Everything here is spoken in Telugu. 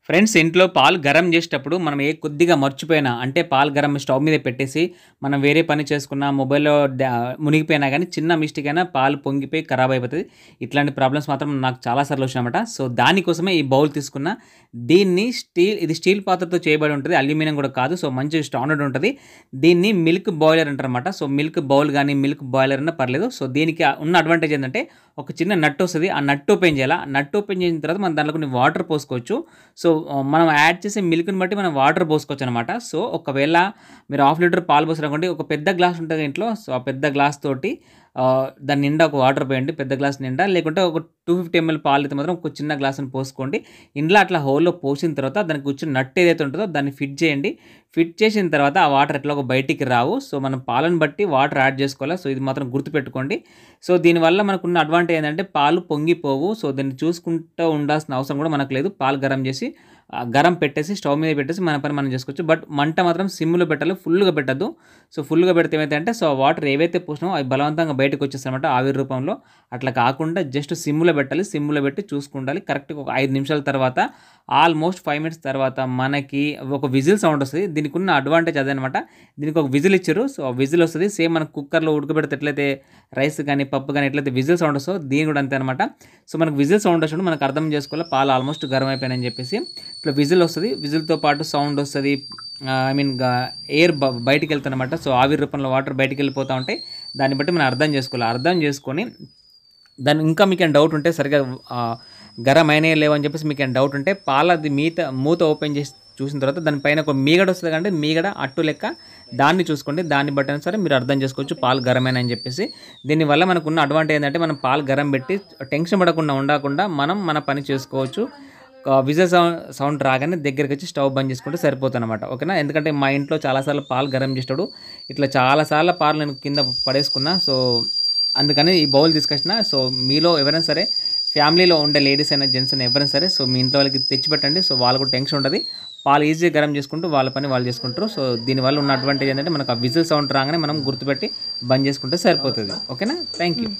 ఫ్రెండ్స్ ఇంట్లో పాలు గరం చేసేటప్పుడు మనం కొద్దిగా మర్చిపోయినా అంటే పాలు గరం స్టవ్ మీద పెట్టేసి మనం వేరే పని చేసుకున్నా మొబైల్‌లో మునిగిపోయినా గానీ చిన్న మిస్టేక్ అయినా పాలు పొంగిపోయి ఖరాబ్ అయిపోతది. ఇట్లాంటి ప్రాబ్లమ్స్ మాత్రం నాకు చాలా సార్లు వచ్చినాయన్నమాట. సో, దానికోసమే ఈ బౌల్ తీసుకున్నా. దీన్ని ఇది స్టీల్ పాత్రతో చేయబడి ఉంటది. అల్యూమినియం కూడా కాదు. సో, మంచి స్టాండర్డ్ ఉంటది. దీన్ని మిల్క్ బాయిలర్ అంటారన్నమాట. సో, మిల్క్ బౌల్ గానీ, మిల్క్ బాయిలర్ అన్నా పర్లేదు. సో, దీనికి ఉన్న అడ్వాంటేజ్ ఏందంటే ఒక చిన్న నట్ వస్తది. ఆ నట్ ఓపెన్ చేయాలా. ఆ నట్ ఓపెన్ చేసిన తర్వాత మనం దాంట్లో కొన్ని వాటర్ పోసుకోవచ్చు. సో, మనం యాడ్ చేసే మిల్క్‌ని బట్టి మనం వాటర్ పోసుకోవచ్చనమాట. సో, ఒకవేళ మీరు హాఫ్ లీటర్ పాలు పోసారనుకోండి, ఒక పెద్ద గ్లాస్ ఉంటది ఇంట్లో. సో, ఆ పెద్ద గ్లాస్ తోటి దాని నిండా ఒక వాటర్ పోయండి. పెద్ద గ్లాస్ నిండా. లేకుంటే ఒక 250 ఎంఎల్ పాలైతే మాత్రం ఒక చిన్న గ్లాసుని పోసుకోండి. ఇందులో అట్లా హోల్‌లో పోసిన తర్వాత దానికి కూర్చున్న నట్ ఏదైతే ఉంటదో దాన్ని ఫిట్ చేయండి. ఫిట్ చేసిన తర్వాత ఆ వాటర్ ఎట్లాగో బయటికి రావు. సో, మనం పాలను బట్టి వాటర్ యాడ్ చేసుకోవాలా. సో, ఇది మాత్రం గుర్తుపెట్టుకోండి. సో, దీనివల్ల మనకున్న అడ్వాంటేజ్ ఏందంటే పాలు పొంగిపోవు. సో, దీన్ని చూసుకుంటూ ఉండాల్సిన అవసరం కూడా మనకు లేదు. పాలు గరం చేసి గరం పెట్టేసి స్టవ్ మీద పెట్టేసి మన పని మనం చేసుకోవచ్చు. బట్ మంట మాత్రం సిమ్‌లో పెట్టాలి. ఫుల్‌గా పెట్టొద్దు. సో, ఫుల్‌గా పెడితే ఏమైతాయంటే సో, వాటర్ ఏవైతే పోసినామో అవి బలవంతంగా బయటకొచ్చేస్తాయన్నమాట ఆవిరి రూపంలో. అట్లా కాకుండా జస్ట్ సిమ్‌లో పెట్టాలి. సిమ్‌లో పెట్టి చూసుకుండాలి. కరెక్ట్‌గా ఒక 5 నిమిషాల తర్వాత ఆల్మోస్ట్ 5 మినిట్స్ తర్వాత మనకి ఒక విజిల్ సౌండ్ వస్తది. దీనికున్న అడ్వాంటేజ్ అదనమాట. దీనికి ఒక విజిల్ ఇచ్చిర్రు. సో, ఆ విజిల్ వస్తది. సేమ్ మనం కుక్కర్‌లో ఉడకబెడితే ఎట్లయితే రైస్ గానీ, పప్పు గానీ ఎట్లయితే విజిల్ సౌండ్ వస్తదో దీని కూడా అంతే అనమాట. సో, మనకు విజిల్ సౌండ్ వచ్చినప్పుడు మనకు అర్థం చేసుకోవాలి పాలు ఆల్మోస్ట్ గరం అయిపోయినాయని చెప్పేసి. ఇట్లా విజిల్ వస్తది. విజిల్‌తో పాటు సౌండ్ వస్తది. ఐ మీన్ ఎయిర్ బయటికెళ్తదనమాట. సో, ఆవిరి రూపంలో వాటర్ బయటికెళ్ళిపోతా ఉంటాయి. దాన్ని బట్టి మనం అర్థం చేసుకోవాలి. అర్థం చేసుకొని దాన్ని ఇంకా మీకేమైనా డౌట్ ఉంటే సరిగ్గా గరం అయినాయో లేవో అని చెప్పేసి మీకేమైనా డౌట్ ఉంటే పాలది మూత ఓపెన్ చేసి చూసిన తర్వాత దాని పైన ఒక మీగడ వస్తది కదండీ! మీగడ అట్టు లెక్క దాన్ని చూసుకోండి. దాన్ని బట్టైనా సరే మీరు అర్థం చేసుకోవచ్చు పాలు గరమేనని చెప్పేసి. దీనివల్ల మనకున్న అడ్వాంటేజ్ ఏందంటే మనం పాలు గరం పెట్టి టెన్షన్ పడకుండా ఉండకుండా మనం మన పని చేసుకోవచ్చు. విజిల్ సౌండ్ రాగానే దగ్గరికొచ్చి స్టవ్ బంద్ చేసుకుంటే సరిపోతదనమాట. ఓకేనా? ఎందుకంటే మా ఇంట్లో చాలా సార్లు పాలు గరం చేసేటప్పుడు ఇట్లా చాలా సార్లు పాలు నేను కింద పడేసుకున్నా. సో, అందుకని ఈ బౌల్ తీసుకొచ్చిన. సో, మీలో ఎవరైనా సరే ఫ్యామిలీలో ఉండే లేడీస్ అయినా, జెంట్స్ అయినా ఎవరైనా సరే సో, మీ ఇంట్లో వాళ్ళకి తెచ్చిపెట్టండి. సో, వాళ్ళకి కూడా టెన్షన్ ఉండదు. పాలు ఈజీగా గరం చేసుకుంటూ వాళ్ళ పని వాళ్ళు చేసుకుంటారు. సో, దీనివల్ల ఉన్న అడ్వాంటేజ్ ఏంటంటే మనకు ఆ విజిల్ సౌండ్ రాగానే మనం గుర్తుపెట్టి బంద్ చేసుకుంటే సరిపోతది. ఓకేనా? Thank you.